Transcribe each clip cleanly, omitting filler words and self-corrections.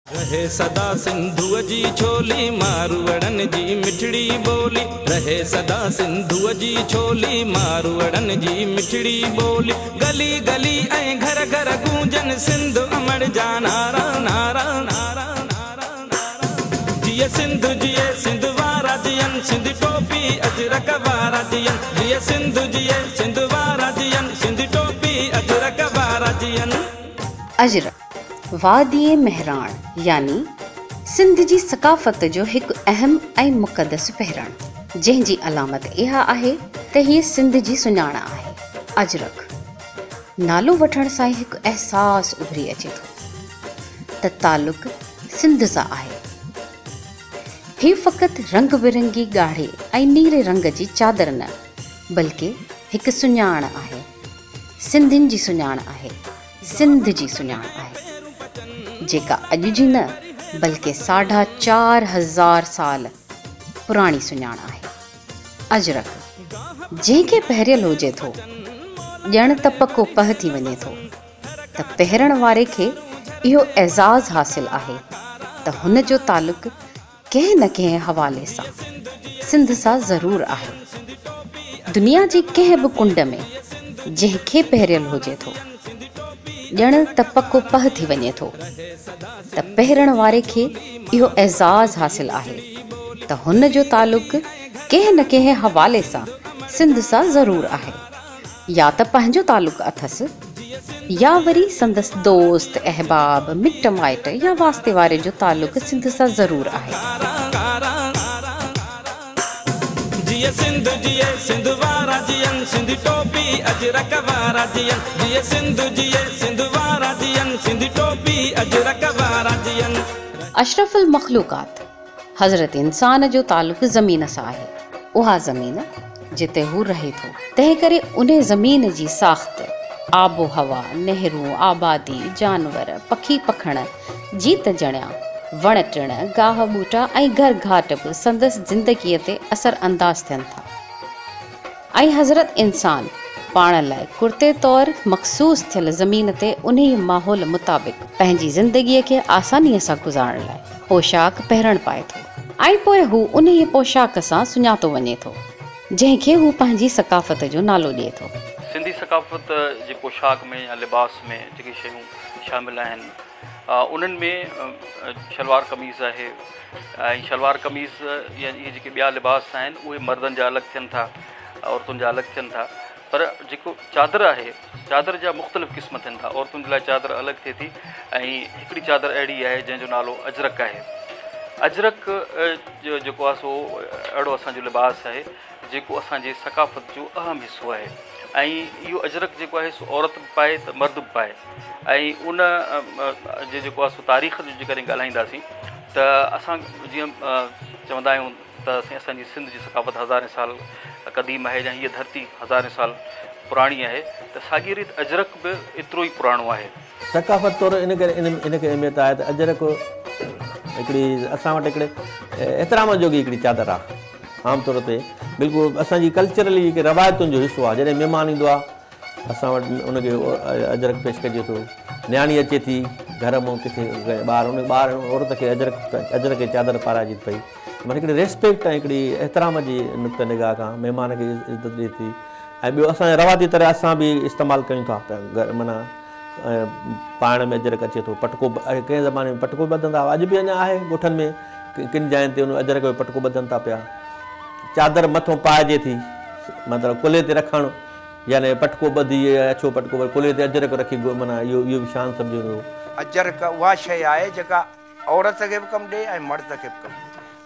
रहे सदा सिंधुअ जी छोली मारवड़न जी मिठड़ी बोली रहे सदा सिंधुअ जी छोली मारवड़न जी मिठड़ी बोली गली गली ऐं घर घर गूंजन सिंध अमर जा नारा नारा नारा नारा नारा जिए सिंध वारा जियन सिंध टोपी अजरक वारा जियन जिए सिंध वारा जियन सिंध टोपी अजरक वारा जियन। अजरक वादी महराण यानी सिंध जी सकाफ़त जो एक अहम ऐं मुक़दस पहिरण जंहिंजी अलामत इहा आहे त हीअ सिंध जी सुञाण आहे। अजरक नालो वठण सां हिकु अहसासु उभरी अचे थो त तालुक़ सिंध सां आहे। हीअ फ़क़ति रंग बिरंगी ॻाढ़े ऐं नीरे रंग जी चादर न बल्कि हिकु सुञाण आहे। सिंधियुनि जी सुञाण आहे, सिंध जी सुञाण आहे जेका अॼु जी न बल्कि 4,500 साल पुराणी सुञाण आहे। अजरक जंहिंखे पहिरियल हुजे थो ॼण त पको पह थी वञे थो त पहिरण वारे खे इहो एज़ाज़ हासिल आहे त हुन जो तालुक़ कंहिं न कंहिं हवाले सां सिंध सां ज़रूरु आहे। दुनिया जी कंहिं बि कुंड में जंहिंखे पहिरियल हुजे थो ॼण त पको पह थी वञे थो त पहिरण वारे खे इहो एज़ाज़ हासिल आहे त हुन जो तालुक़ कंहिं न कंहिं हवाले सां सिंध सां ज़रूरु आहे। या त पंहिंजो तालुक़ अथसि या वरी संदसि दोस्त अहबाब मिट माइट या वास्ते वारे जो तालुक़ सिंध सां ज़रूरु आहे। जिए सिंध वारा जियन सिंध टोपी अजरक वारा जियन जिए सिंध वारा जियन सिंध टोपी अजरक वारा जियन। अशरफुल मखलूक़ात हज़रत इंसान जो तालुक़ ज़मीन सां आहे। उहा ज़मीन जिते हू रहे थो तंहिं करे उन ज़मीन जी साख़्त आबो हवा नहरूं आबादी जानवर पखी पखण जीत जणिया वण टिण गाह ॿूटा ऐं घर घाट बि संदसि ज़िंदगीअ ते असर अंदाज़ थियनि था ऐं हज़रत इंसान पाण लाइ कुर्ते तौरु मख़सूस थियल ज़मीन ते उन माहौल मुताबिक़ पंहिंजी ज़िंदगीअ खे आसानीअ सां गुज़ारण लाइ पोशाक पहिरण पाए थो ऐं पोइ हू उन पोशाक सां सुञातो वञे थो जंहिंखे हू पंहिंजी सकाफ़त जो नालो ॾिए थो। सिंधी सकाफ़त जे पोशाक में या लिबास में जेके शयूं शामिल आहिनि उन्हनि में शलवार कमीज़ आहे ऐं शलवार कमीज़ या इहे जेके ॿिया लिबास आहिनि उहे मर्दनि जा अलॻि थियनि था औरतुनि जा अलॻि थियनि था पर जेको चादर आहे चादर जा मुख़्तलिफ़ क़िस्म थियनि था। औरतुनि जे लाइ चादर अलॻि थिए थी ऐं हिकिड़ी चादर अहिड़ी आहे जंहिंजो नालो अजरक आहे। अजरक जो जेको आहे सो अहिड़ो असांजो लिबास आहे जेको असांजे सकाफ़त जो अहम हिसो आहे ऐं इहो अजरक जेको आहे सो औरत बि पाए त मर्द बि पाए ऐं उन जेको आहे सो तारीख़ जो जेकॾहिं ॻाल्हाईंदासीं त असां जीअं चवंदा आहियूं त असांजी सिंध जी सकाफ़त हज़ारें साल क़दीम आहे या हीअ धरती हज़ारें साल पुराणी आहे त साॻी रीति अजरक बि एतिरो ई पुराणो आहे। सकाफ़त तौरु इन करे इनखे अहमियत आहे त अजरक हिकिड़ी असां वटि हिकिड़े एतिराम जोगी हिकिड़ी चादर आहे आमतौर ते बिल्कुलु असांजी कल्चरली जेके रवायतुनि जो हिसो आहे। जॾहिं महिमान ईंदो आहे असां वटि उनखे अजरक पेश कजे थो। न्याणी अचे थी घर मां किथे ॿार औरत खे अजरक जी चादर पाराइजे पई माना हिकिड़ी रेस्पेक्ट ऐं हिकिड़ी एतिराम जी नुक़्ते निगाह खां महिमान खे इज़त ॾिए थी। ऐं ॿियो असांजे रवायती तरह असां बि इस्तेमालु कयूं था पिया माना पाइण में अजरक अचे थो। पटको कंहिं ज़माने में पटको ॿधंदा हुआ, अॼु बि अञा आहे ॻोठनि में किन जाइनि ते उन अजरक जो पटको ॿधनि था पिया। चादर मथां पाइजे थी मतिलबु कुल्हे ते रखणु यानी पटको ॿधी अछो पटको कुल्हे ते अजरक रखी माना इहो बि शान सम्झो थो। अजरक उहा शइ आहे जेका औरत खे बि कमु ॾिए ऐं मर्द खे बि कमु ॾिए,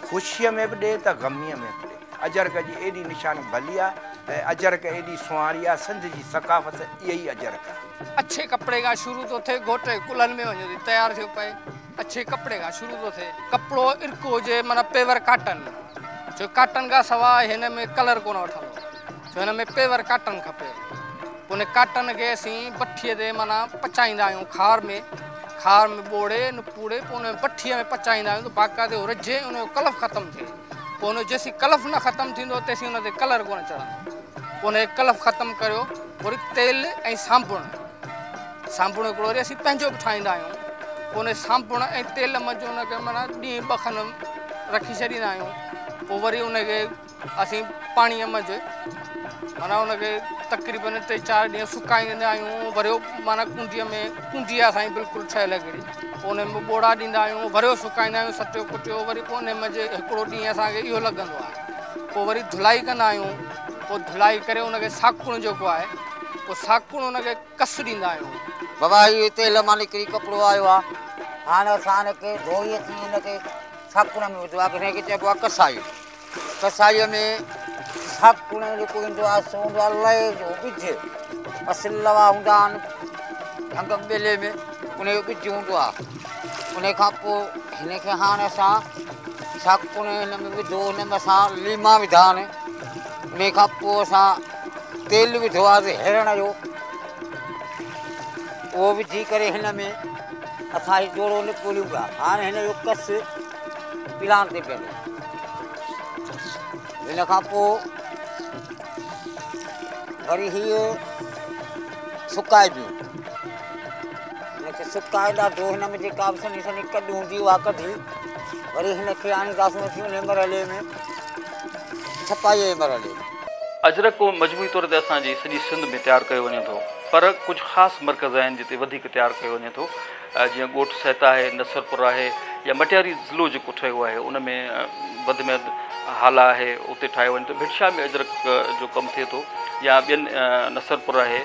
ख़ुशीअ में बि ॾिए त ग़मीअ में बि ॾिए। अजरक जी एॾी निशानी भली आहे ऐं अजरक एॾी सुहाणी आहे। सिंध जी सकाफ़त इहा ई अजरक आहे। अच्छे कपिड़े खां शुरू थो थिए घोटे कुलनि में वञो तयारु थियो पए अच्छे कपिड़े खां शुरू थो थिए। कपिड़ो इर्को हुजे माना पेवर काटन छो काटन खां सवाइ हिन में कलर कोन वठंदो छो हिन में पेवर काटन खपे। उन काटन खे असीं भठीअ ते माना पचाईंदा आहियूं खार में ॿोड़े पूड़े पोइ उन भठीअ में पचाईंदा आहियूं त बाक़ाइदे रजे उनजो कलफ ख़तमु थिए। पोइ उन जेसीं कलफ न ख़तमु थींदो तेसीं उन ते कलर कोन चढ़ंदो। पोइ उन कलफ ख़तमु करियो वरी तेल ऐं साबुण हिकिड़ो वरी असीं पंहिंजो बि ठाहींदा आहियूं पोइ साम्पुण ऐं तेल मंझि हुनखे माना ॾींहुं 2 खनि रखी छॾींदा आहियूं। पोइ वरी हुनखे असीं पाणीअ मंझि माना हुनखे तक़रीबन 3-4 ॾींहं सुकाईंदा आहियूं। वरी माना कुंडीअ में कुंडी आहे असांजी बिल्कुलु ठहियल हिकिड़ी, पोइ हुन में ॿोड़ा ॾींदा आहियूं, वरी सुकाईंदा आहियूं सटियो कुटियो। वरी पोइ हुन मंझि हिकिड़ो ॾींहुं असांखे इहो लॻंदो आहे, पोइ वरी धुलाई कंदा आहियूं। पोइ धुलाई करे हुनखे साकुण जेको आहे पोइ साकुण हुनखे कस ॾींदा आहियूं। बाबा इहो तेल मां निकिरी कपिड़ो आयो आहे, हाणे असां हिनखे धोई अची हिनखे साकुण में विधो आहे, हिनखे चइबो आहे कसाई। कसाईअ में साकुण जेको ईंदो आहे सो हूंदो आहे लहे जो ॿिज, असिल लवा हूंदा आहिनि अंग ॿेले में, उनजो ॿिज हूंदो आहे। उन खां पोइ हिनखे हाणे असां साकुण हिन में विधो, हुन में असां लीमा विधा आहिनि। उन खां पोइ असां तेल विधो आहे हिरण जो, उहो विझी करे हिन में असां हीउ जोड़ो निपुड़ियूं पिया। हाणे हिन जो कस पिलान ते पियो। हिन खां पोइ वरी हीअ सुकाइबियूं, हिनखे सुकाए ॾाढो। हिन में जेका बि सनी सनी कॾी हूंदी उहा कढी वरी हिनखे आणींदासीं असीं उन मरहले में, छपाईअ जे मरहले में। अजरक को मजमूई तौर ते असांजी सॼी सिंध में तयारु कयो वञे थो, पर कुझु ख़ासि मर्कज़ आहिनि जिते वधीक तयारु कयो वञे थो। जीअं ॻोठ सहता आहे, नसरपुर आहे, या मटियारी ज़िलो जेको ठहियो आहे उन में वधि में वधि हाला आहे, उते ठाहियो वञे थो। भिटशा में अजरक जो कमु थिए थो, या ॿियनि नसरपुर आहे,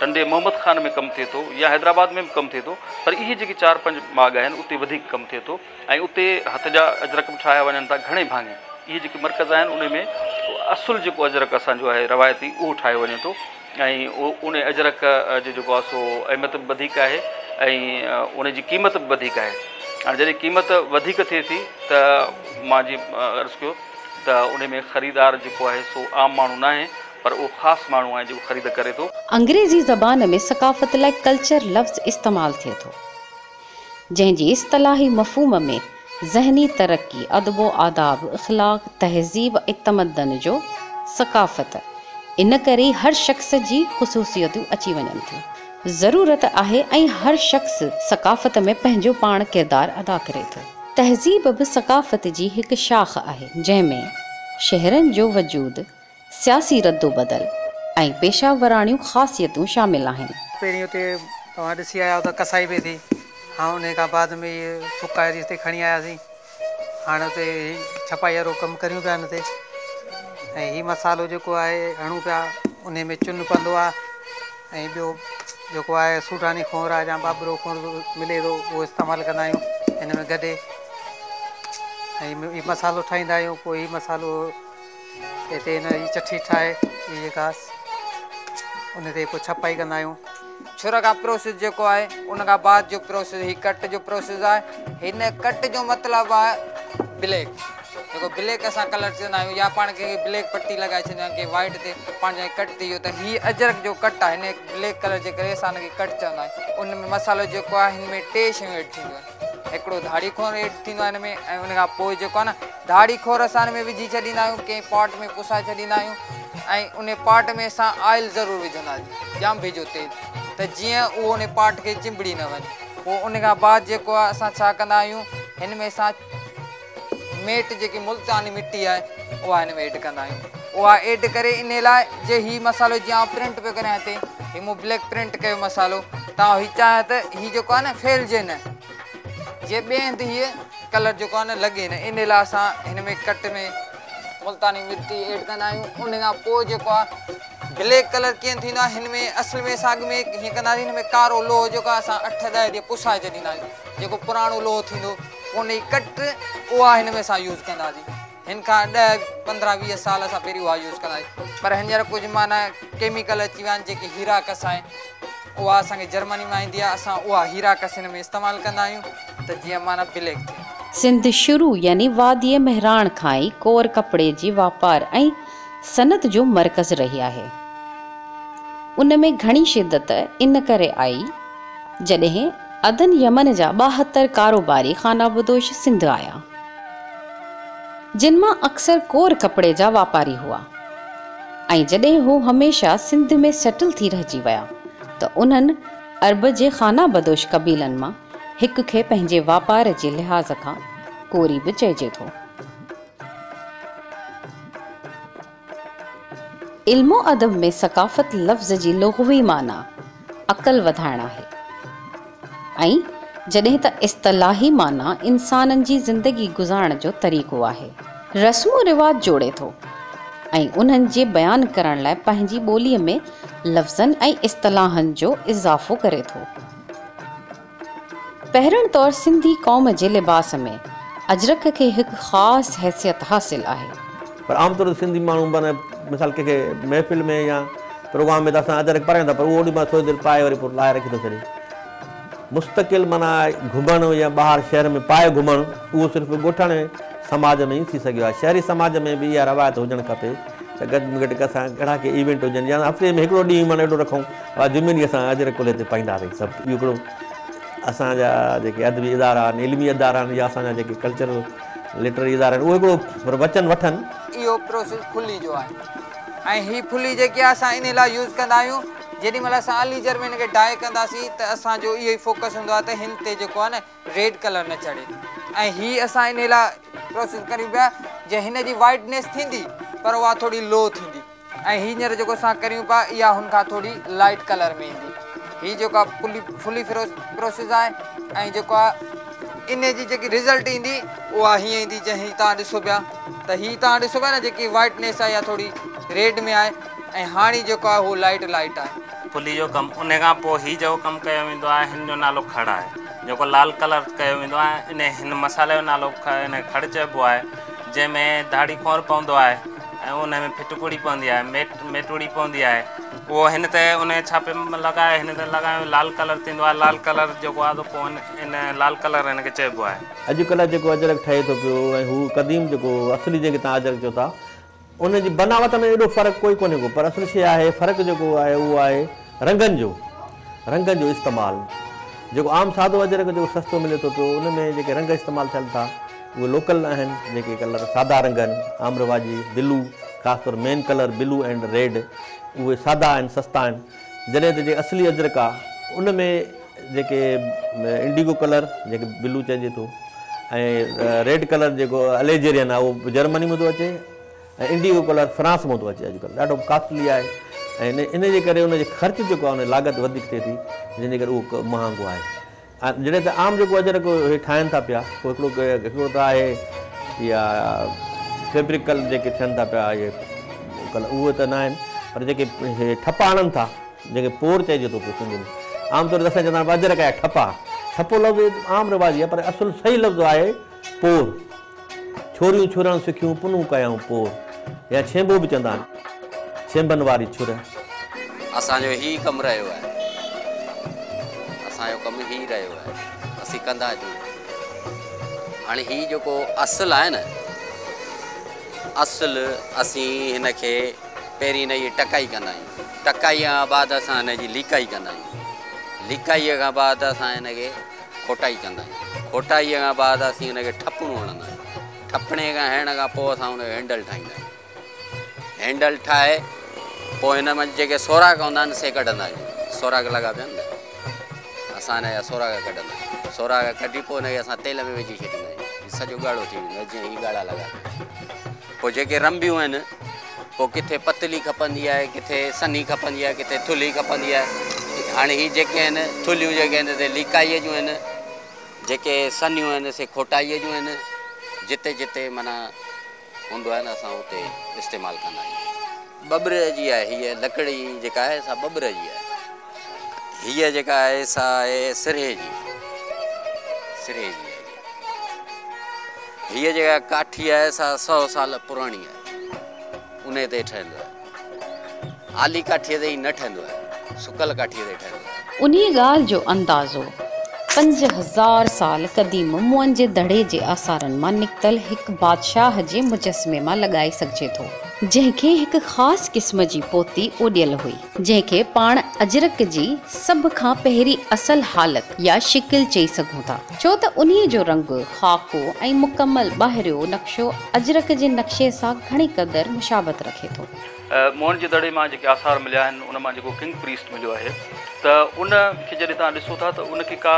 टंडे मोहम्मद ख़ान में कमु थिए थो, या हैदराबाद में बि कमु थिए थो। पर इहे जेके 4-5 बाग़ आहिनि उते वधीक कमु थिए थो, ऐं उते हथ जा अजरक बि ठाहिया वञनि था घणे भाङे। इहे जेके मर्कज़ आहिनि उन में असुलु जेको अजरक असांजो आहे रवायती उहो ठाहियो वञे थो, ऐं उन अजरक जो जेको आहे सो अहमियत बि वधीक आहे ऐं उन जी क़ीमत बि वधीक आहे। हाणे जॾहिं क़ीमत वधीक थिए थी त मां जीअं अर्ज़ु कयो त उन में ख़रीदार जेको आहे सो आम माण्हू न आहे, पर उहो ख़ासि माण्हू आहे जेको ख़रीद करे थो। अंग्रेज़ी ज़बान में सकाफ़त लाइ कल्चर लफ़्ज़ इस्तेमालु थिए थो, जंहिंजी इस्तिलाही मफ़हूम में ज़हनी तरक़ी, अदबो आदाब, इख़लाक़, तहज़ीब ऐं तमदन जो सकाफ़त, इन करे हर शख़्स जी ख़ुसूसियतूं अची वञनि थियूं। ज़रूरत आहे ऐं हर शख़्स सकाफ़त में पंहिंजो पाण किरदारु अदा करे थो। तहज़ीब बि सकाफ़त जी हिकु शाख़ आहे, जंहिंमें शहरनि जो वजूद, सियासी रद्दो बदल ऐं पेशा वराणियूं ख़ासियतूं शामिल आहिनि। पहिरीं हुते तव्हां ॾिसी आया त कसाई पई थी, हाँ उन खां बाद में ये सुकाए हिते खणी आयासीं। हाणे हुते छपाई वारो कमु करियूं पिया हिन ते, ऐं हीउ मसालो जेको आहे हणूं पिया, उन में चुन पवंदो आहे, ऐं ॿियो जेको आहे सूटानी खोर आहे या बाबरो खोर मिले थो उहो इस्तेमालु कंदा आहियूं हिन में गॾे, ऐं हीउ मसालो ठाहींदा आहियूं। पोइ हीउ मसालो हिते हिन जी चठी ठाहे हीअ जेका उन ते पोइ छपाई कंदा आहियूं। छुर का प्रोसेस जेको आहे उन खां बाद जो प्रोसेस ही कट जो प्रोसेस आहे। हिन कट जो मतिलबु आहे ब्लैक, जेको ब्लैक असां कलर चवंदा आहियूं, या पाण खे ब्लैक पट्टी लॻाए छॾंदा आहियूं, कंहिं वाइट ते पाण जो कट थी वियो, त हीअ अजरक जो कट आहे, हिन ब्लैक कलर जे करे असां हुनखे कट चवंदा आहियूं। उन में मसालो जेको आहे हिन में 2 शयूं एड थींदियूं आहिनि, हिकिड़ो धाड़ी खोर एड थींदो आहे हिन में, ऐं उन खां पोइ जेको आहे न धाड़ी खोर असां हिन में विझी छॾींदा आहियूं, कंहिं पॉट में पुसाए छॾींदा आहियूं, ऐं उन पॉट में असां ऑइल ज़रूरु विझंदासीं, जाम वेझो तेल, त जीअं उहो उन पॉट खे चिंबड़ी न वञे। पोइ उन खां बाद जेको आहे असां छा कंदा आहियूं, हिन में असां मेट जेकी मुल्तानी मिटी आहे उहा हिन में एड कंदा आहियूं। उहा एड करे इन लाइ जे हीउ मसालो जीअं प्रिंट पियो करियां हिते, हीउ मूं ब्लैक प्रिंट कयो मसालो, तव्हां हीउ चाहियो त हीउ जेको आहे न फैलिजे न, जे ॿिए हंधि हीअ कलर जेको आहे न लॻे न, इन लाइ असां हिन में कट में मुल्तानी मिटी एड कंदा आहियूं। उन खां पोइ जेको आहे ब्लैक कलर कीअं थींदो आहे, हिन में असल में साॻ में हीअं कंदासीं, हिन में कारो लोहो जेको आहे असां 8-10 ॾींहं पुसाए छॾींदा आहियूं, जेको पुराणो लोहो थींदो उन जी कट उहा हिन में असां यूज़ कंदासीं। हिन खां 10-15-20 साल असां पहिरीं उहा यूज़ कंदासीं, पर हींअर कुझु माना केमिकल अची विया आहिनि, जेकी हीराकस आहे उहा असांखे जर्मनी मां ईंदी आहे, असां उहा हीराकस हिन में इस्तेमालु कंदा आहियूं त जीअं माना ब्लैक थिए। सिंध शुरू यानी वादीअ मेहराण खां ई कोर कपिड़े जी वापार ऐं सनत जो मर्कज़ रही आहे। उन में घणी शिदत इन करे आई जॾहिं अदन यमन जा 72 कारोबारी खानाबदोश सिंध आया, जिन मां अक्सर कोर कपिड़े जा वापारी हुआ, ऐं जॾहिं हू हमेशा सिंध में सेटल थी रहिजी विया त उन्हनि अरब जे खानाबदोश कबीलनि मां हिक खे पंहिंजे वापार जे लिहाज़ खां कोरी बि चइजे थो। इल्मो अदब में सकाफ़त लफ़्ज़ जी लुग़वी माना अक़ल वधाइण आहे ऐं जॾहिं त इस्तिलाही माना इंसाननि जी ज़िंदगी गुज़ारण जो तरीक़ो आहे। रस्मो रिवाज जोड़े थो ऐं उन्हनि जे बयानु करण लाइ पंहिंजी ॿोलीअ में लफ़्ज़नि ऐं इस्तिलाहनि जो इज़ाफ़ो करे थो। पहिरियों तौरु सिंधी क़ौम जे लिबास में अजरक खे हिकु ख़ासि हैसियत हासिलु आहे। पर आमतौर ते सिंधी माण्हू माना मिसाल कंहिंखे महफ़िल में या प्रोग्राम में त असां अजरक पायूं था, पर उहो ओॾी महिल थोरी देरि पाए वरी पोइ लाहे रखी थो छॾे। मुस्तक़िल माना घुमणु या ॿाहिरि शहर में पाए घुमणु उहो सिर्फ़ु ॻोठाणे समाज में ई थी सघियो आहे। शहरी समाज में बि इहा रवायत हुजणु खपे त घटि में घटि असां कहिड़ा के इवेंट हुजनि या हफ़्ते में हिकिड़ो ॾींहुं माना एॾो रखूं जुमे ॾींहुं असां अजरक कुल्हे ते पाईंदासीं सभु। इहो हिकिड़ो असांजा जेके अदबी इदारा आहिनि, इल्मी इदारा आहिनि या असांजा जेके कल्चरल लिटरेरी इदारा आहिनि उहे हिकिड़ो वचन वठनि। इहो प्रोसेस फुली जो आहे ऐं हीअ फुली जेकी आहे असां इन लाइ यूज़ कंदा आहियूं जेॾी महिल असां आलीजर में हिनखे डाई कंदासीं त असांजो इहो ई फोकस हूंदो आहे त हिन ते जेको आहे न रेड कलर न चढ़े। ऐं हीअ असां इन लाइ प्रोसेस करियूं पिया जे हिन जी वाइटनेस थींदी पर उहा थोरी लो थींदी ऐं हींअर जेको असां करियूं पिया इहा हुनखां थोरी लाइट कलर में ईंदी। हीअ जेको आहे फुली प्रोसेस आहे ऐं जेको आहे इन जी जेकी रिज़ल्ट ईंदी उहा हीअं ईंदी जंहिं हीअ तव्हां ॾिसो पिया त हीअ तव्हां ॾिसो पिया न जेकी वाइटनेस आहे या थोरी रेड में आहे ऐं हाणे जेको आहे उहो लाइट आहे। फुली जो कमु उन खां पोइ हीअ जेको कमु कयो वेंदो आहे हिन जो नालो खड़ आहे। जेको लाल कलर कयो वेंदो आहे हिन मसाले जो नालो हिन खड़ चइबो आहे, जंहिंमें दाढ़ी खोर पवंदो आहे ऐं उन में फिटकुड़ी पवंदी आहे, मेटुड़ी पवंदी आहे। उहो हिन ते उन छापे लॻाए हिन ते लॻायो लाल कलर थींदो आहे। लाल कलर जेको आहे त पोइ इन लाल कलर हिनखे चइबो आहे। अॼुकल्ह जेको अजरक ठहे थो पियो ऐं हू क़दीम जेको असली जेके तव्हां अजरक चओ था उनजी बनावट में एॾो फ़र्क़ु कोन्हे को, पर असुलु शइ आहे फ़र्क़ु जेको आहे उहो आहे रंगनि जो इस्तेमालु। जेको आम सादो अजरक जेको सस्तो मिले थो पियो उन में जेके रंग इस्तेमालु थियनि था उहे लोकल आहिनि। जेके कलर सादा रंग आहिनि आम्रवाजी ब्लू, ख़ासि तौरु main colour blue and red, उहे सादा आहिनि, सस्ता आहिनि। जॾहिं त जेके असली अजरक आहे उन में जेके इंडिगो कलर जेके ब्लू चइजे थो ऐं रेड कलर जेको अलेजेरियन आहे उहो जर्मनी में थो अचे ऐं इंडिगो कलर फ्रांस में थो अचे। अॼुकल्ह ॾाढो कॉस्टली आहे ऐं इन जे करे उनजे ख़र्चु जेको आहे उन लाॻत वधीक थिए थी, जंहिंजे करे उहो महांगो आहे। ऐं जॾहिं त आम जेको अजरक इहे ठाहिनि था पिया पोइ हिकिड़ो त आहे इहा फैब्रिकल जेके थियनि था पिया इहे कलर उहे त न आहिनि, पर जेके इहे ठपा आणनि था जेके पोर चइजे थो पियो सिंधी में। आमतौर ते असां चवंदा आहियूं अजरक आहे ठपो लफ़्ज़ आम रिवाजी आहे, पर असुलु सही लफ़्ज़ आहे पोर। छोरियूं छुरणु सिखियूं पुनूं कयूं पोर, या छेंबो बि चवंदा आहिनि, छेंबनि वारी छुर। असांजो ही कमु रहियो आहे, असांजो कमु ही रहियो आहे, असीं कंदा अचूं। हाणे ही जेको असुलु आहे न, असुलु असीं हिनखे पहिरीं हिन जी टकाई कंदा आहियूं। टकाईअ खां बाद असां हिन जी लिकाई कंदा आहियूं। लिकाईअ खां बाद असां हिनखे खोटाई कंदा आहियूं। खोटाईअ खां बाद असीं हिनखे ठपणो हणंदा आहियूं। ठपणे खां हणण खां पोइ असां हुनजो हैंडल ठाहींदा आहियूं। हैंडल ठाहे पोइ हिन में जेके सोराख हूंदा आहिनि से कढंदा आहियूं। सोराख लॻा पिया आहिनि न, असां हिन जा सोराख कढंदा आहियूं। सोराख कढी पोइ हुनखे असां तेल में विझी छॾींदा आहियूं, सॼो ॻाढ़ो थी वेंदो आहे जीअं ही ॻाढ़ा लॻा। पोइ जेके रंबियूं आहिनि पोइ किथे पतली खपंदी आहे, किथे सनी खपंदी आहे, किथे थुल्ही खपंदी आहे। हाणे ही जेके आहिनि थुल्हियूं जेके आहिनि ते लिकाईअ जूं आहिनि, जेके सनियूं आहिनि से खोटाईअ जूं आहिनि। जिते जिते माना हूंदो आहे न असां उते इस्तेमालु कंदा आहियूं। बबर जी आहे हीअ लकड़ी जेका आहे सा बबर जी आहे। हीअ जेका आहे सा आहे सिरे जी आहे। हीअ जेका काठी आहे सा 100 साल पुराणी आहे, उन ते ठहंदो आहे। आली काठीअ ते ई न ठहंदो आहे, सुकल काठीअ ते ठहंदो आहे। उन ॻाल्हि जो अंदाज़ो 5000 साल क़दीम मुअनि जे दड़े जे आसारनि मां निकितल हिकु बादशाह जे मुजस्मे मां लॻाए सघिजे थो। जंहिंखे हिकु ख़ासि क़िस्म जी पोती ओॾियल हुई, जंहिंखे पाण अजरक जी सभ खां पहिरीं असल हालत या शिकिल चई सघूं था, छो त उन्हीअ जो रंग, ख़ाको ऐं मुकमल ॿाहिरियो नक्शो अजरक जे नक्शे सां घणी क़दुरु मुशाबत रखे थो। मोहन जे दड़े मां जेके आसार मिलिया आहिनि उन मां जेको किंग प्रीस्ट मिलियो आहे त उन खे जॾहिं तव्हां ॾिसो था त उनखे का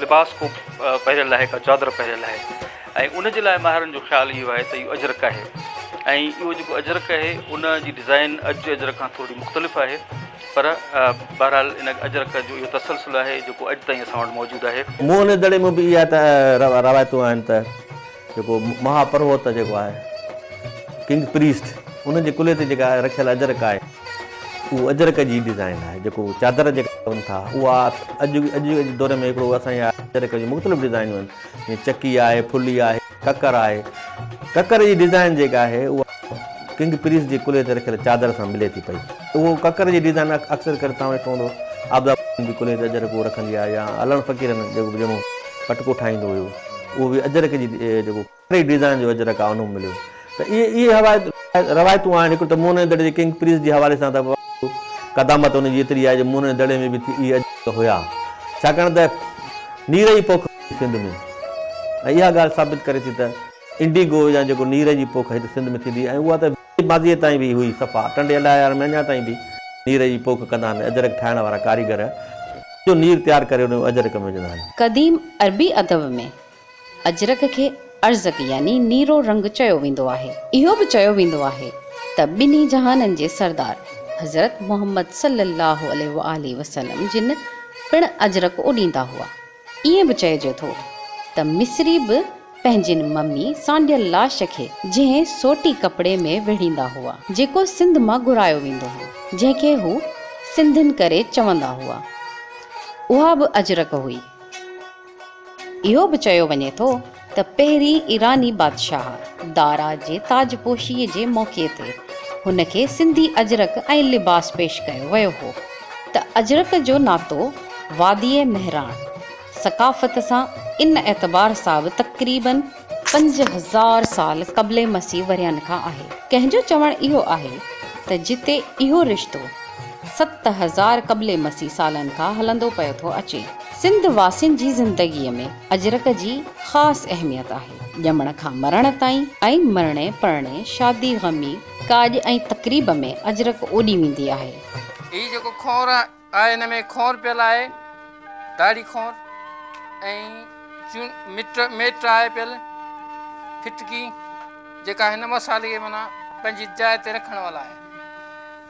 लिबास को पहिरियल आहे, का चादर पहिरियल आहे ऐं उन जे लाइ माहिरनि जो ख़्यालु इहो आहे त इहो अजरक आहे ऐं इहो जेको अजरक आहे उन जी डिज़ाइन अॼु जे अजरक खां थोरी मुख़्तलिफ़ आहे, पर बहरहाल इन अजरक जो इहो तसलसल आहे जेको अॼु ताईं असां वटि मौजूदु आहे। मोहन दड़े में बि इहा त रवायतूं आहिनि त जेको महापर्वत जेको आहे किंग प्रीस्ट उनजे कुल्हे ते जेका रखियल अजरक आहे उहो अजरक जी डिज़ाइन आहे। जेको चादर जेका कनि था उहा अॼु जे दौर में हिकिड़ो असांजे अजरक जी मुख़्तलिफ़ डिज़ाइनूं आहिनि, जीअं चकी आहे, फुली आहे, ककर आहे। ककर जी डिज़ाइन जेका आहे उहा किंग प्रीस्ट जे कुल्हे ते रखियल चादर सां मिले थी पई। उहो ककर जी डिज़ाइन अक्सर करे तव्हां वेठो हूंदो आबदा जी कुल्हे ते अजरक उहो रखंदी आहे, या अलण फ़क़ीरनि जेको जंहिं पटको ठाहींदो हुयो उहो बि अजरक जी जेको डिज़ाइन जो अजरक आहे उन में मिलियो। त इहे रवायतूं आहिनि। हिकिड़ो त मोहन दड़े जे किंग प्रीस्ट जे हवाले सां त क़दामत उनजी एतिरी आहे जो मोहन दड़े में बि इहे अजरक हुया, छाकाणि त नीर जी पोख सिंध में, ऐं इहा ॻाल्हि साबित करे थी त इंडिगो या जेको नीर जी पोख हिते सिंध में थींदी, ऐं उहा त माज़ीअ ताईं बि हुई सफ़ा टंडे अलायार में अञा ताईं बि नीर जी पोख कंदा आहिनि अजरक ठाहिण वारा कारीगर, जो नीर तयारु करे उन अजरक में विझंदा आहिनि। क़दीम अरबी अदब में अजरक खे अर्ज़क यानी नीरो रंग चयो वेंदो आहे। इहो बि चयो वेंदो आहे त ॿिन्ही जहाननि जे सरदार हज़रत मोहम्मद सल्लल्लाहु अलैहि वसल्लम जिन पिण अजरक उॾींदा हुआ। ईअं बि चइजे थो त मिस्री बि पंहिंजिन मम्मी सांडियल लाश खे जंहिं सोटी कपिड़े में विढ़ींदा हुआ, जेको सिंध मां घुरायो वेंदो हो, जंहिंखे हू सिंधिन करे चवंदा हुआ, उहा बि अजरक हुई। इहो बि चयो वञे थो त पहिरीं ईरानी बादशाह दारा जे ताजपोशीअ जे मौक़े ते हुनखे सिंधी अजरक ऐं लिबास पेश कयो वियो हो। त अजरक जो नातो वादीअ महराण सकाफ़त सां इन एतबार सां बि तक़रीबन 5000 साल क़ब्ले मसीह वरियनि खां आहे। कंहिंजो चवणु इहो आहे त जिते इहो रिश्तो 7000 क़ब्ले मसीह सालनि खां हलंदो पियो थो अचे, सिंध वासियुनि जी ज़िंदगीअ में अजरक जी ख़ासि अहमियत आहे। ॼमण खां मरण ताईं ऐं मरणे पढ़णे, शादी गमी, काज ऐं तक़रीब में अजरक ओॾी वेंदी आहे। हीउ जेको खोर आहे हिन में खोर पियल आहे, दाढ़ी खोर ऐं मिट आहे पियल, फिटकी जेका हिन मसाले खे माना पंहिंजी जाइ ते रखण वाला आहे।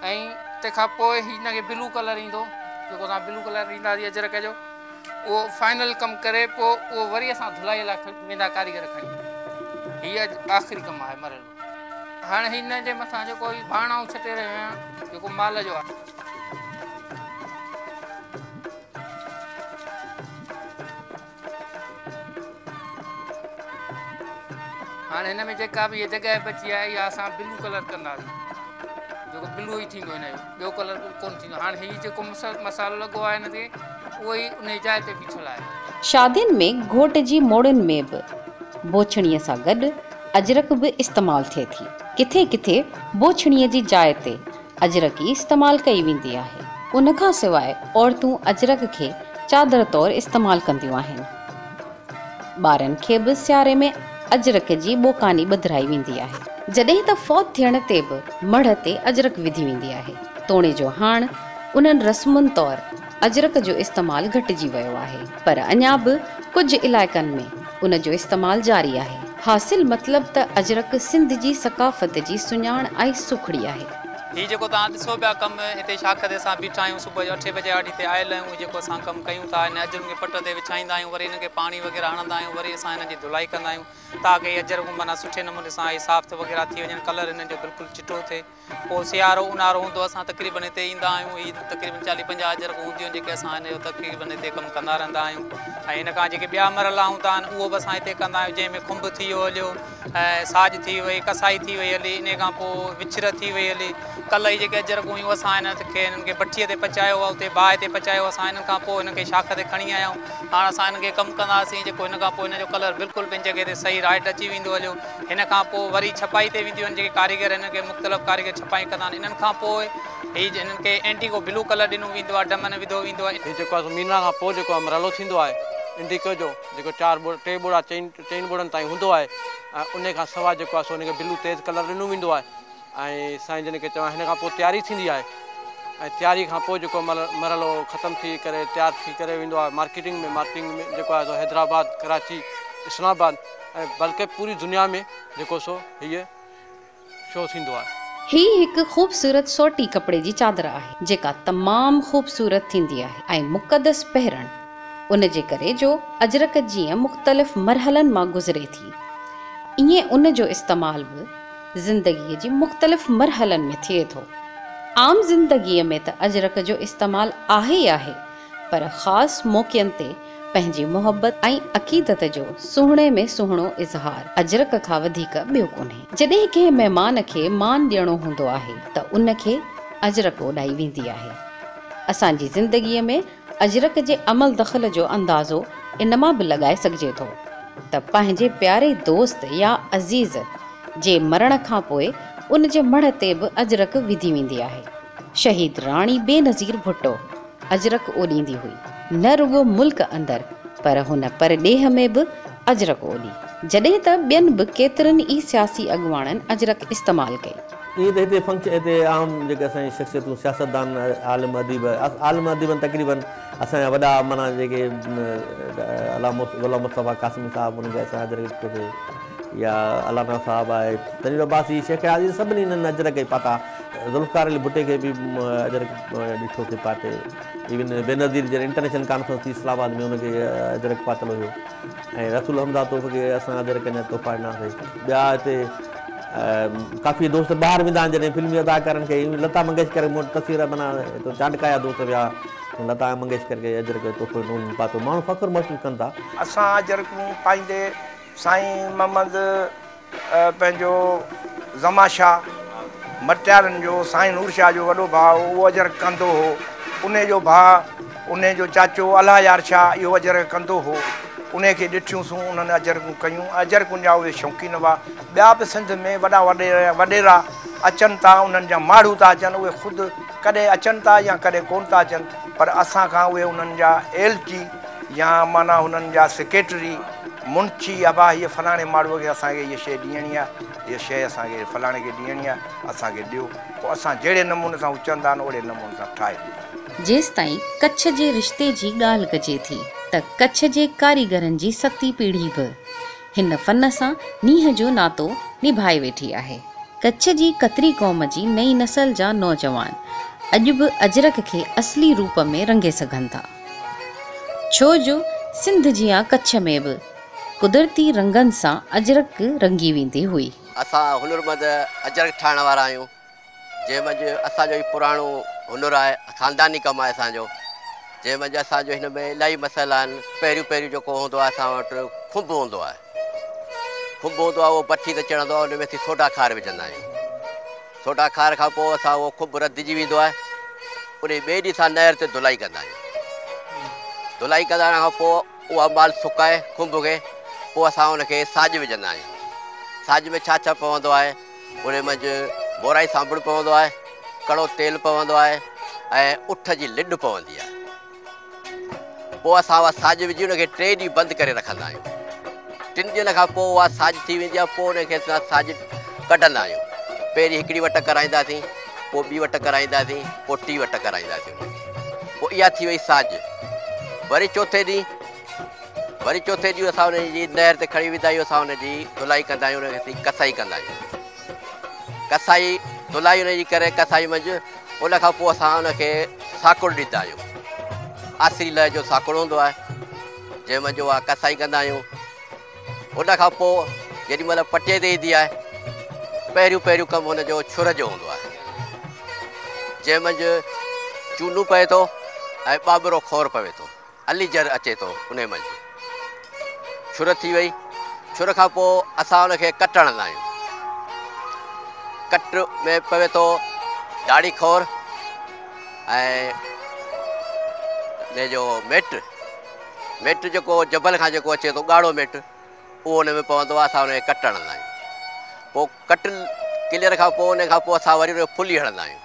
ऐं तंहिंखां पोइ हिन खे ब्लू कलर ईंदो, जेको असां ब्लू कलर ॾींदासीं अजरक जो, उहो फाइनल कमु करे पोइ उहो वरी असां धुलाई लाइ वेंदा कारीगर खणी। हीअ आख़िरी कमु आहे मरियल। हाणे हिन जे मथां जेको भाणाऊं छटे रहियो आहियां जेको माल जो आहे, हाणे हिन में जेका बि इहा जॻह बची आहे इहा असां ब्लू कलर कंदासीं, जेको ब्लू ई थींदो हिन जो, ॿियो कलर कोन थींदो। हाणे हीउ जेको मसालो लॻो आहे हिन ते उहो ई उन जी जाइ ते बीठल आहे। शादियुनि में घोट जी मोड़ुनि में बि बोछड़ीअ सां गॾु अजरक बि इस्तेमालु थिए थी। किथे किथे बोछड़ीअ जी जाइ ते अजरक ई इस्तेमालु कई वेंदी आहे। उन खां सवाइ औरतूं अजरक खे चादर तौरु इस्तेमालु कंदियूं आहिनि। ॿारनि खे बि सियारे में अजरक जी बोकानी ॿधराई वेंदी आहे। जॾहिं त फौत थियण ते बि मढ़ ते अजरक विधी वेंदी आहे। तोणे जो हाण उन्हनि रस्मुनि तौरु अजरक जो इस्तेमालु घटिजी वियो आहे, पर अञा बि कुझु इलाइक़नि में उन जो इस्तेमालु जारी आहे। हासिल मतिलबु त अजरक सिंध जी सकाफ़त जी सुञाण ऐं सुखड़ी आहे। हीउ जेको तव्हां ॾिसो पिया कमु हिते शाख ते असां बीठा आहियूं, सुबुह जो 8 बजे आड़ी ते आयल आहियूं। जेको असां कमु कयूं था हिन अजरुनि खे पट ते विछाईंदा आहियूं, वरी हिनखे पाणी वग़ैरह हणंदा आहियूं, वरी असां हिन जी धुलाई कंदा आहियूं ताकी अजरूं माना सुठे नमूने सां साफ़ वग़ैरह थी वञनि, कलर हिन जो बिल्कुलु चिटो थिए। पोइ सियारो ऊन्हारो हूंदो असां तक़रीबन हिते ईंदा आहियूं। हीअ तक़रीबन 40-50 अजरक हूंदियूं जेके असां हिन जो तक़रीबन हिते कमु कंदा रहंदा आहियूं। ऐं हिन खां जेके ॿिया मरला हूंदा आहिनि उहो बि असां हिते कंदा आहियूं, जंहिंमें खुंभ थी वियो हलियो, ऐं साज थी वई, कसाई थी वई हली, इन खां पोइ विछर थी वई हली, कल्ह ई जेके अजरक हुयूं असां हिनखे हिननि खे भठीअ ते पचायो आहे, उते बाहि ते पचायो। असां हिन खां पोइ हिनखे शाख ते खणी आया आहियूं। हाणे असां हिनखे कमु कंदासीं, जेको हिन खां पोइ हिन जो कलर बिल्कुलु ॿिनि जॻह ते सही राइट अची वेंदो हलियो। हिन खां पोइ वरी छपाई ते वेंदियूं आहिनि, जेके कारीगर हिनखे मुख़्तलिफ़ कारीगर छपाई कंदा आहिनि। इन्हनि खां पोइ हीअ हिननि खे एंटीगो ब्लू कलर ॾिनो वेंदो आहे, डमन विधो वेंदो आहे। हीअ जेको आहे मीना खां पोइ जेको आहे मरहलो थींदो आहे इंडिको जो, जेको 3 बोड़ा चइनि बोड़नि ताईं हूंदो आहे। ऐं उन खां सवाइ जेको आहे सो हुनखे ब्लू तेज़ कलर ॾिनो वेंदो आहे। ऐं साईं जन खे चवां हिन खां पोइ तयारी थींदी आहे। ऐं तयारी खां पोइ जेको मरहलो ख़तमु थी करे तयारु थी करे वेंदो आहे मार्केटिंग में जेको आहे सो हैदराबाद, कराची, इस्लामाबाद ऐं बल्कि पूरी दुनिया में जेको सो हीअ शो थींदो आहे। ही हिकु ख़ूबसूरत सोटी कपिड़े जी चादर आहे जेका तमामु ख़ूबसूरत थींदी आहे ऐं मुक़दस पहिरण उन जे करे जो अजरक जीअं मुख़्तलिफ़ मरहलनि मां गुज़रे थी, ईअं उन जो इस्तेमालु बि ज़िंदगीअ जी मुख़्तलिफ़ मरहलनि में थिए थो। आम ज़िंदगीअ में त अजरक जो इस्तेमालु आहे ई आहे, पर ख़ासि मौक़नि ते पंहिंजी मुहबत ऐं अक़ीदत जो सुहिणे में सुहिणो इज़हार अजरक खां वधीक ॿियो कोन्हे। जॾहिं कंहिं महिमान खे मान ॾियणो हूंदो आहे त उन खे अजरक उॾाई वेंदी आहे। असांजी ज़िंदगीअ में अजरक जे अमल दख़ल जो अंदाज़ो इन मां बि लॻाए सघिजे थो त पंहिंजे प्यारे दोस्त या अज़ीज़ जे मरण खां पोइ उन जे मण ते बि अजरक विधी वेंदी आहे। शहीद राणी बेनज़ीर भुट्टो अजरक ओॾींदी हुई, न रुगो मुल्क अंदरि पर हुन परॾेह में बि अजरक ओॾी, जॾहिं त ॿियनि बि केतिरनि ई सियासी अॻुवाणनि अजरक इस्तेमालु कई। ईअं त हिते फंक्शन हिते आम जेके असांजी शख़्सियतूं सियासतदान आलिम अदीबनि तक़रीबन असांजा वॾा माना जेके गुलाम मुस्तफ़ा कासिमी साहिबु हुनखे असां अजरक ॾिठोसीं, या अलामा साहिबु आहे, तनीर अब्बासी, शेख आज़ीज़, सभिनी हिननि अजरक ई पाता। ज़ुल्फ़िकार अली भुट्टे खे बि अजरक ॾिठोसीं पाते। इवन बेनज़ीर जॾहिं इंटरनेशनल कॉन्फ्रेंस थी इस्लामाबाद में हुनखे अजरक पातल हुयो। ऐं रसूल हमदा तोहफ़ खे असां अजरक जा तोहफ़ा ॾिनासीं। ॿिया हिते काफ़ी दोस्त ॿाहिरि वेंदा आहिनि, जॾहिं फिल्मी अदाकारनि खे लता मंगेशकर मूं वटि तस्वीर माना चांडकाया दोस्त विया, लता मंगेशकर खे अजरक जो तोहफ़ो ॾिनो पातो। माण्हू फ़ख़्रु महसूसु कनि था। असां अजरकूं पाईंदे साईं मोहम्मद पंहिंजो ज़माशाह मटियारनि जो साईं नूर शाह जो वॾो भाउ उहो अजरक कंदो हो। उन जो भाउ उन जो चाचो अलाह यार शाह इहो अजरक कंदो हो। उन खे ॾिठियूंसीं, उन्हनि अजरकूं कयूं। अजरकुनि जा उहे शौक़ीन हुआ। ॿिया बि सिंध में वॾा वॾेरा अचनि था, उन्हनि जा माण्हू था अचनि, उहे ख़ुदि कॾहिं अचनि था या कॾहिं कोन था अचनि, पर असांखां उहे उन्हनि जा एलची या माना हुननि जा सेक्रेटरी मुंशी अबा हीअ फलाणे माण्हूअ खे असांखे हीअ शइ ॾियणी आहे, हीअ शइ असांखे फलाणे खे ॾियणी आहे, असांखे ॾियो। पोइ असां जहिड़े नमूने सां हू चवंदा आहिनि ओहिड़े नमूने सां ठाहे ॾींदा। जेसि ताईं कच्छ जे रिश्ते जी ॻाल्हि कजे थी त कच्छ जे कारीगरनि जी 7वीं पीढ़ी बि हिन फ़न सां नीह जो नातो निभाए वेठी आहे। कच्छ जी कतरी क़ौम जी नई नस्ल जा नौजवान अॼु बि अजरक खे असली रूप में रंगे सघनि था, छो जो सिंध जियां कच्छ में बि कुदरती रंगनि सां अजरक रंगी वेंदी हुई। असां हुनरमंद अजरक ठाहिण वारा आहियूं, जंहिंमें असांजो ई पुराणो हुनुरु आहे, ख़ानदानी कमु आहे असांजो, जंहिंमें असांजो हिन में इलाही मसाइला आहिनि। पहिरियों जेको हूंदो आहे असां वटि खुंब हूंदो आहे। खुंब हूंदो आहे उहो भठी ते चढ़ंदो आहे, उन में असीं सोडा खार विझंदा आहियूं। सोडा खार खां पोइ असां उहो खुंब रधिजी वेंदो आहे, उन ॿिए ॾींहं असां नहर ते धुलाई कंदा आहियूं। धुलाई करण खां पोइ उहा माल सुकाए खुंब खे पोइ असां उनखे साॼ विझंदा आहियूं। साॼ में छा छा पवंदो आहे, उन मंझि बोराई सांभण पवंदो आहे, कड़ो तेल पवंदो आहे ऐं उठ जी लिड पवंदी आहे। पोइ असां उहा साॼ विझी उनखे 3 ॾींहं बंदि करे रखंदा आहियूं। 3 ॾींहंनि खां पोइ उहा साॼ थी वेंदी आहे, पोइ उनखे असां साॼ कढंदा आहियूं। पहिरीं हिकिड़ी वट कराईंदासीं, पोइ ॿी वट कराईंदासीं, पोइ टी वट कराईंदासीं उनखे। पोइ इहा थी वई साॼ। वरी चौथे ॾींहुं असां उनजी नहर ते खणी वेंदा आहियूं, असां उनजी धुलाई कंदा आहियूं, उनखे असीं कसाई कंदा आहियूं। कसाई धुलाई उनजी करे कसाई मंझि उन खां पोइ असां उनखे साकुड़ ॾींदा आहियूं। आसिरी लह जो साकुड़ हूंदो आहे, जंहिं मंझि उहा कसाई कंदा आहियूं। उन खां पोइ जेॾी महिल पटे ते ईंदी आहे, पहिरियों कमु हुनजो छुर जो हूंदो आहे, जंहिं मंझि चूनो पए थो ऐं ॿाबरो खोर पवे थो, अलीजर अचे थो। उन मंझि छुर थी वई। छुर खां पोइ असां उनखे कट हणंदा आहियूं। कट में पवे थो दाढ़ी खोर ऐं जो मेट जेको जबल खां जेको अचे थो ॻाढ़ो मेट उहो हुन में पवंदो आहे। असां हुनखे कट हणंदा आहियूं। पोइ कट क्लियर खां पोइ उन खां पोइ असां वरी फुली हणंदा आहियूं।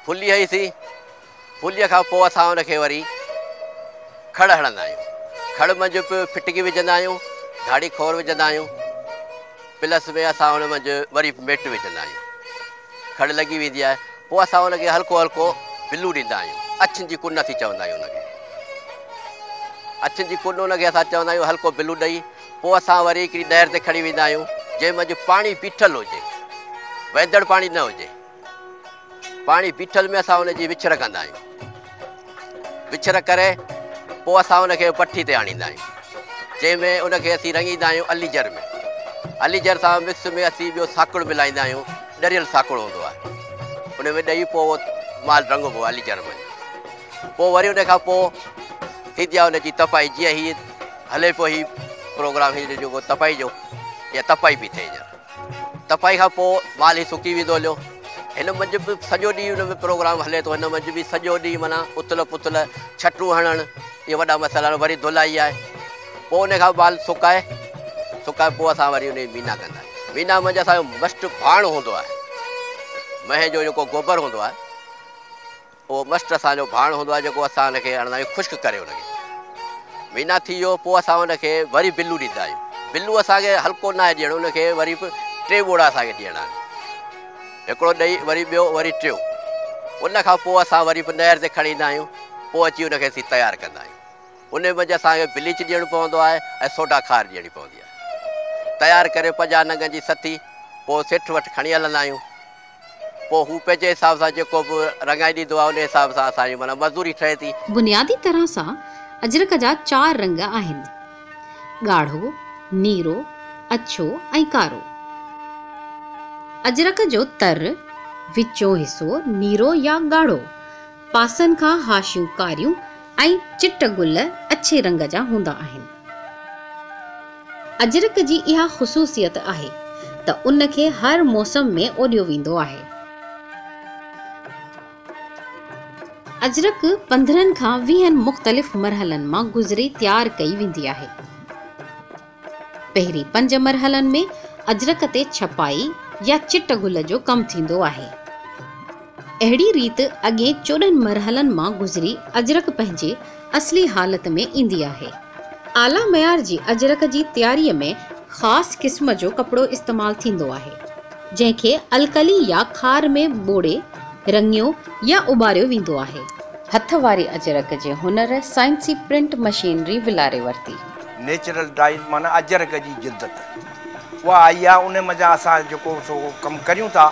फुली हईसीं, फुलीअ खां पोइ असां हुनखे वरी खड़ हणंदा आहियूं। खड़ मंझि बि फिटकी विझंदा आहियूं, दाढ़ी खोर विझंदा आहियूं, प्लस में असां हुन मंझि वरी मेट विझंदा आहियूं। खड़ लॻी वेंदी आहे, पोइ असां हुनखे हल्को हल्को बिलू ॾींदा आहियूं। अछियुनि जी कुन थी चवंदा आहियूं हुनखे। अछियुनि जी कुन हुनखे असां चवंदा आहियूं हल्को बिलू ॾेई। पोइ असां वरी हिकिड़ी नहर ते खणी वेंदा आहियूं जंहिं मंझि पाणी बीठल हुजे, वहंदड़ पाणी न हुजे। पाणी बीठल में असां हुनजी विछर कंदा आहियूं। विछर करे पोइ असां हुनखे पठी ते आणींदा आहियूं, जंहिंमें उनखे असीं रंगींदा आहियूं अलीजर में। अलीजर सां मिक्स में असीं ॿियो साकुड़ मिलाईंदा आहियूं। ॾरियल साकुड़ हूंदो आहे, उन में ॾेई पोइ माल रंगबो आहे अलीजर में। पोइ वरी उन खां पोइ थींदी आहे हुनजी तपाई। जीअं हीअ हले पियो हीउ प्रोग्राम हीअ जेको तपाई जो, या तपाई बि थिए हींअर। तपाई खां पोइ माल ई सुकी वेंदो हलियो। हिन मंझि बि सॼो ॾींहुं हुन में प्रोग्राम हले थो। हिन मंझि बि सॼो ॾींहुं माना उथल पुथल छटूं हणणु, इहे वॾा मसाला। वरी धुलाई आहे। पोइ उन खां माल सुकाए पोइ असां वरी उन जी मीना कंदा आहियूं। मीना मंझि असांजो मस्ट भाण हूंदो आहे। महे जो जेको गोबर हूंदो आहे उहो मस्ट असांजो भाण हूंदो आहे, जेको असां हुनखे हणंदा आहियूं ख़ुश्क करे। हुनखे मीना थी वियो, पोइ असां हुनखे वरी बिलू ॾींदा आहियूं। बिलू असांखे हल्को न आहे ॾियणो, हुनखे वरी बि 3 बोड़ा असांखे ॾियणा आहिनि। हिकिड़ो ॾेई वरी ॿियो वरी टियों। उन खां पोइ असां वरी बि नहर ते खणी ईंदा आहियूं। पोइ अची हुनखे असीं तयारु कंदा आहियूं। उन मंझि असांखे ब्लीच ॾियणो पवंदो आहे ऐं सोडा खार ॾियणी पवंदी आहे। तयारु करे 50 नंग जी सती पोइ सेठ वटि खणी हलंदा आहियूं। पोइ हू पंहिंजे हिसाब सां जेको बि रंगाई ॾींदो आहे उन हिसाब सां असांजी माना मज़दूरी ठहे थी। बुनियादी तरह सां अजरक जा 4 रंग आहिनि: ॻाढ़ो, नीरो, अछो ऐं कारो। अजरक जो तर, विचों हिसो नीरो या ॻाढ़ो, पासनि खां हाशियूं कारियूं ऐं चिट गुल अछे रंग जा हूंदा आहिनि। अजरक जी इहा ख़ुसूसियत आहे त उनखे हर मौसम में ओॾियो वेंदो आहे। अजरक 15 खां 20 मुख़्तलिफ़ मरहलनि मां गुज़री तयारु कई वेंदी आहे। पहिरीं 5 मरहलनि में अजरक ते छपाई या चिट गुल जो कमु थींदो आहे। अहिड़ी रीति अॻे 14 मरहलनि मां गुज़री अजरक पंहिंजे असली हालत में ईंदी आहे। आला मयार जी अजरक जी तयारीअ में ख़ासि क़िस्म जो कपिड़ो इस्तेमालु थींदो आहे, जंहिंखे अलकली या खार में ॿोड़े रंगियो या उॿारियो वेंदो आहे। हथ वारी अजरक जे हुनर साइंसी प्रिंट मशीनरी विलारे वरिती। नेचुरल डाई माना अजरक जी जिद्दत उहा आई आहे। उन मज़ा असां जेको सो कमु करियूं था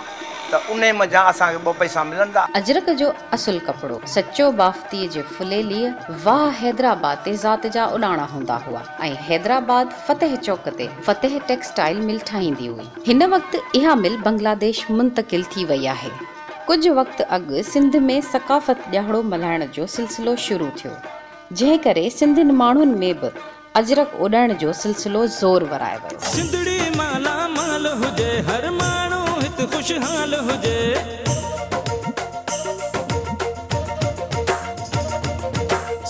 त उन मज़ा असांखे 2 पैसा मिलंदा। अजरक जो असुल कपिड़ो सचो बाफ़तीअ जे फुलेलीअ वाह हैदराबाद ते ज़ात जा उॾाणा हूंदा हुआ ऐं हैदराबाद फतेह चौक ते फतेह टेक्सटाइल मिल ठाहींदी हुई। हिन वक़्तु इहा मिल बांग्लादेश मुंतकिल थी वई आहे। कुझु वक़्तु अॻु सिंध में सकाफ़त ॾियारो मल्हाइण जो सिलसिलो शुरू थियो, जंहिं करे सिंधियुनि माण्हुनि में बि अजरक उॾाइण जो सिलसिलो ज़ोर वराए वियो। सिंधड़ी माला माल हुजे, हर माण्हू हिते ख़ुशहाल हुजे।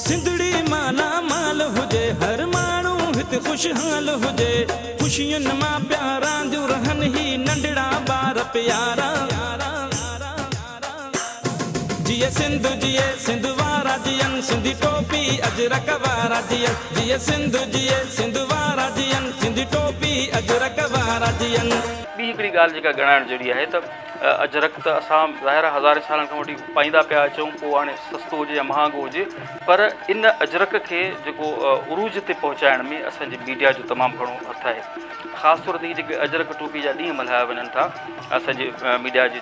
सिंधड़ी माला माल हुजे, हर माण्हू हिते ख़ुशहाल हुजे। ख़ुशियुनि मां प्यारा जो रहनि ही नंढड़ा ॿार प्यारा। जिए सिंधु जिए सिंध वारा जियन, सिंधी टोपी अजरक वारा जियन। जिए सिंधु जिए सिंध वारा जियन, सिंधी टोपी अजरक वारा जियन। ॿी हिकिड़ी ॻाल्हि जेका ॻणाइण जहिड़ी आहे त अजरक त असां ज़ाहिर हज़ारे सालनि खां वठी पाईंदा पिया अचूं, पोइ हाणे सस्तो हुजे या महांगो हुजे, पर इन अजरक खे जेको उरूज ते पहुचाइण में असांजे मीडिया जो तमामु घणो हथु आहे। ख़ासि तौर ते हीअ जेके अजरक टोपी जा ॾींहं मल्हाया वञनि था असांजे मीडिया जे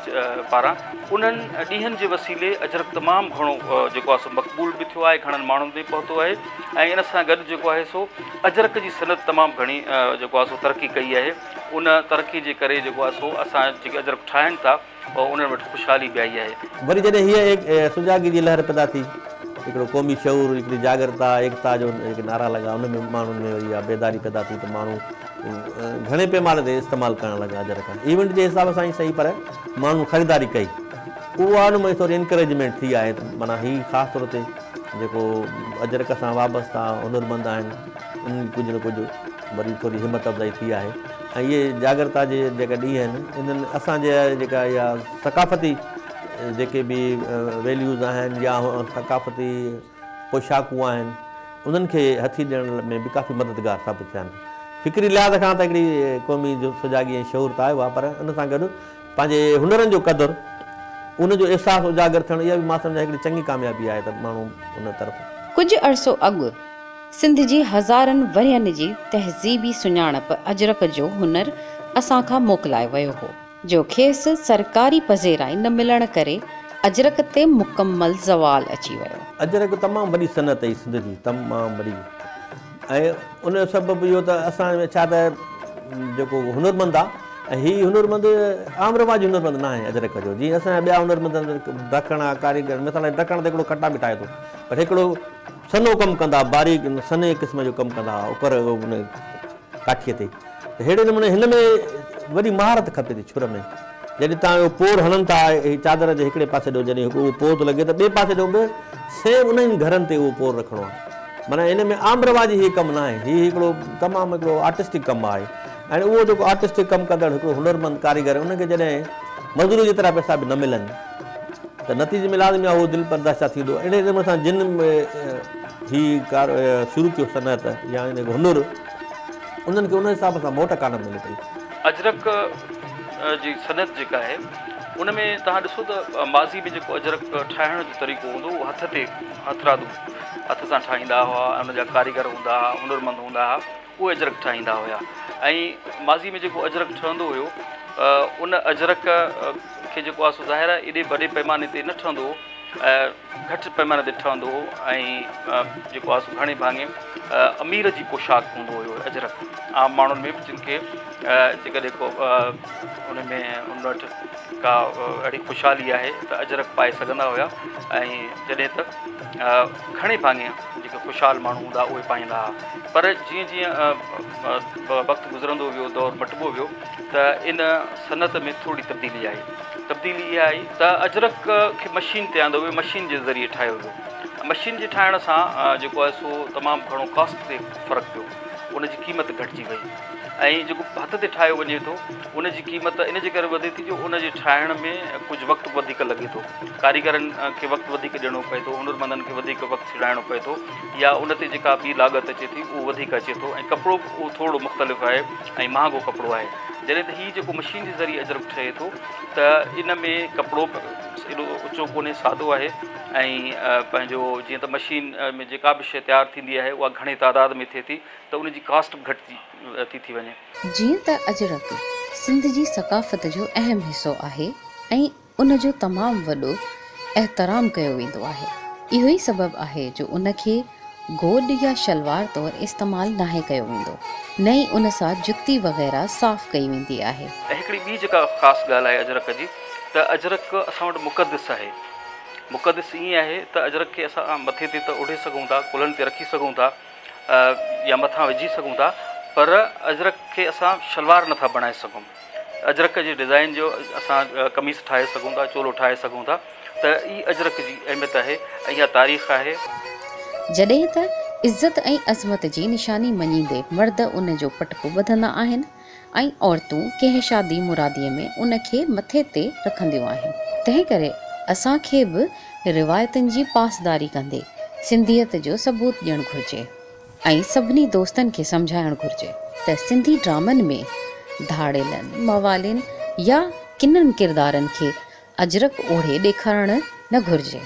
पारां, उन्हनि ॾींहंनि जे वसीले अजरक तमामु घणो जेको आहे सो मक़बूल बि थियो आहे, घणनि माण्हुनि ताईं पहुतो आहे। ऐं इन सां गॾु जेको आहे सो अजरक जी सनत तमामु घणी जेको आहे सो तरक़ी कई आहे। उन तरक़ी जे करे जेको आहे सो असां जेके अजरक ठाहिनि था उन्हनि वटि ख़ुशहाली बि आई आहे। वरी जॾहिं हीअ सुजाॻी जी लहर पैदा थी हिकिड़ो क़ौमी शऊर, हिकिड़ी जागरता, एकता जो जेके नारा लॻा, उन में माण्हुनि में वरी आहे बेदारी पैदा थी, त माण्हू घणे पैमाने ते इस्तेमालु करणु लॻा अजरक। इवेंट जे हिसाब सां ई सही, पर माण्हू ख़रीदारी कई, उहा उन में थोरी इनकरेजमेंट थी आहे। त माना हीअ ख़ासि तौर ते जेको अजरक सां वाबस्ता हुनरमंद आहिनि, उन्हनि कुझु न कुझु वरी थोरी हिमत अफ़ज़ाई थी आहे। ऐं इहे जागरता जे जेका ॾींहं आहिनि, इन्हनि असांजे जेका इहा सकाफ़ती जेके बि वैल्यूज़ आहिनि या सकाफ़ती पोशाकूं आहिनि, उन्हनि खे हथी ॾियण में बि काफ़ी मददगार साबित थिया आहिनि। फ़िक्री लिहाज़ खां त हिकिड़ी क़ौमी जो सुजागी ऐं शऊर त आयो आहे, पर उन सां गॾु पंहिंजे हुनरनि जो क़दुरु, उनजो अहसासु उजागर थियणु, इहा बि मां सम्झा हिकिड़ी चङी कामयाबी आहे त माण्हू उन तरफ़। कुझु अरसो अॻु सिंध जी हज़ारनि वरियनि जी तहज़ीबी सुञाणप अजरक जो हुनर असां खां मोकिलायो वियो हो, जो खेसि सरकारी पज़ेराई न मिलण करे अजरक ते मुकमल ज़वाल अची वियो। अजरक तमामु वॾी सनत ई सिंध जी, तमामु वॾी। ऐं उन जो सबबु इहो त असां में छा त जेको हुनरमंद आहे, ऐं हीअ हुनरमंद आम रवाज हुनरमंद न आहे अजरक जो। जीअं असांजा ॿिया हुनरमंद ढकण आहे, कारीगर, मिसाल ढकण ते हिकिड़ो कटा बि ठाहे थो, पर हिकिड़ो सनो कमु कंदा, बारीक सने क़िस्म जो कमु कंदा उकर उन काठीअ ते। त अहिड़े नमूने हिन में वॾी महारत खपे थी छुर में। जॾहिं तव्हां इहो पोर हणनि था चादर जे हिकिड़े पासे ॾियो, जॾहिं उहो पोर थो लॻे त ॿिए पासे ॾियो बि सेम उन्हनि घरनि ते उहो पोर रखिणो आहे। माना इन में आम रवाज हीअ कमु न आहे, हीअ हिकिड़ो तमामु हिकिड़ो आर्टिस्टिक कमु आहे। ऐं उहो जेको आर्टिस्टिक कमु कंदड़ हिकिड़ो हुनरमंद कारीगर, उनखे जॾहिं मज़दूरी जेतिरा पैसा बि न मिलनि त नतीजे में लाज़मी आहे उहो दिलि बर्दाश्त थींदो। इन नमूने सां जिन हीअ शुरू कयो सनत या इन हुनुर, उन्हनि खे उन हिसाब सां मोट कान मिले पई। अजरक जी सनत जेका आहे, उन में तव्हां ॾिसो त माज़ी में जेको अजरक ठाहिण जो तरीक़ो हूंदो उहो हथ ते हथरादू हथ सां ठाहींदा हुआ, उनजा कारीगर हूंदा हुआ, हुनरमंद हूंदा हुआ, उहे अजरक ठाहींदा हुआ। ऐं माज़ी में जेको अजरक ठहंदो हुयो, उन अजरक खे जेको आहे सो ज़ाहिर आहे एॾे वॾे पैमाने ते न ठहंदो हो, घटि पैमाने ते ठहंदो हो। ऐं जेको आहे सो घणे भाङे अमीर जी पोशाक हूंदो हुयो अजरक। आम माण्हुनि में बि जिन खे जेकॾहिं को उन वटि का अहिड़ी ख़ुशहाली आहे त अजरक पाए सघंदा हुआ। ऐं जॾहिं त घणे भाङे जेके ख़ुशहाल माण्हू हूंदा उहे पाईंदा हुआ। पर जीअं जीअं वक़्तु गुज़रंदो वियो, दौरु मटिबो वियो, त इन सनत में थोरी तब्दीली आई। तब्दीली इहा आई त अजरक खे मशीन ते आंदो वियो, मशीन जे ज़रिए ठाहियो वियो। मशीन जे ठाहिण सां जेको आहे सो तमामु घणो कॉस्ट ते फ़र्क़ु पियो, उनजी क़ीमत घटिजी वई। ऐं जेको हथ ते ठाहियो वञे थो, उनजी क़ीमत इन जे करे वधे थी जो उनजे ठाहिण में कुझु वक़्तु वधीक लॻे थो, कारीगरनि खे वक़्तु वधीक ॾियणो पए थो, हुनरमंदनि खे वधीक वक़्तु छॾाइणो पए थो, या उन ते जेका ॿी लाॻत अचे थी उहो वधीक अचे थो। ऐं कपिड़ो बि उहो थोरो मुख़्तलिफ़ आहे ऐं महांगो कपिड़ो आहे। जॾहिं त हीअ जेको मशीन जे ज़रिए अजरक ठहे थो, त इन में कपिड़ो एॾो ऊचो कोन्हे, सादो आहे। ऐं पंहिंजो जीअं त मशीन में जेका बि शइ तयारु थींदी आहे उहा घणे तादाद में थिए थी, त उनजी कास्ट बि घटि थी वञे। जीअं त अजरक सिंध जी सकाफ़त जो अहम हिसो आहे ऐं उनजो तमामु वॾो एहतराम कयो वेंदो आहे। इहो ई सबबु आहे जो उनखे गोॾ या शलवार तौरु इस्तेमालु नाहे कयो वेंदो, न ई उन सां जुती वग़ैरह साफ़ कई वेंदी आहे। ऐं हिकिड़ी ॿी जेका ख़ासि ॻाल्हि आहे अजरक जी, त अजरक असां वटि मुक़दस आहे। मुक़दस ईअं आहे त अजरक खे असां मथे ते त उॾे सघूं था, कुल्हनि ते रखी सघूं था या मथां विझी सघूं था, पर अजरक खे असां शलवार नथा बणाए सघूं। अजरक जे डिज़ाइन जो असां कमीज़ ठाहे सघूं था, चोलो ठाहे सघूं था। त ई अजरक जी अहमियत आहे ऐं इहा तारीख़ आहे। जॾहिं त इज़त ऐं अज़मत जी निशानी मञींदे मर्द उन जो पटको ॿधंदा आहिनि ऐं औरतूं कंहिं शादी मुरादीअ में उन खे मथे ते रखंदियूं आहिनि। तंहिं करे असांखे बि रिवायतुनि जी पासदारी कंदे सिंधियत जो सबूत ॾियणु घुरिजे ऐं सभिनी दोस्तनि खे सम्झाइणु घुरिजे त सिंधी ड्रामनि में धाड़ेलनि, मवालिन या किननि किरदारनि खे अजरक ओढ़े ॾेखारणु न घुरिजे।